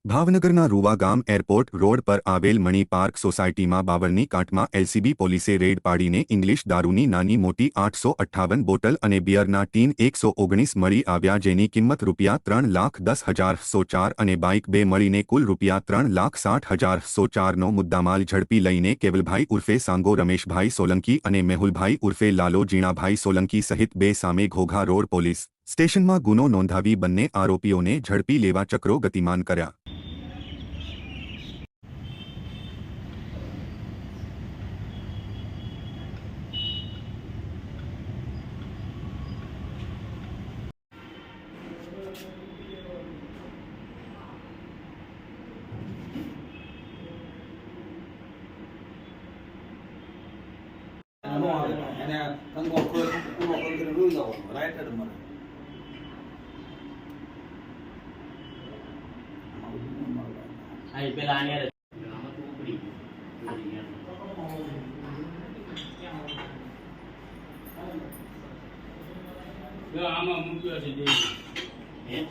ભાવનગરના રૂવા ગામ airport road પર આવેલ મણી પાર્ક સોસાયટીમાં બાવળની કાંઠમાં એલસીબી પોલીસે રેડ પાડીને ઇંગ્લિશ દારૂની નાની મોટી 858 બોટલ અને બિયરના ટીન 119 મળી આવ્યા, જેની કિંમત ₹3,10,104 અને બાઇક 2 મળીને કુલ ₹3,60,104નો મુદ્દામાલ ઝડપી લઈને કેવલભાઈ ઉર્ફે સાંગો, રમેશભાઈ સોલંકી અને મેહુલભાઈ ઉર્ફે લાલો જીણાભાઈ સોલંકી સહિત 2 સામે ઘોઘા રોડ પોલીસ સ્ટેશનમાં ગુનો નોંધાવી બંને આરોપીઓને ઝડપી લેવા ચક્રો ગતિમાન કર્યા. No આવે એને કંગો પૂરો કરીને રોઈ જવાનું રાઈટ જ મને આ પેલા આને આમાં મૂક્યો છે.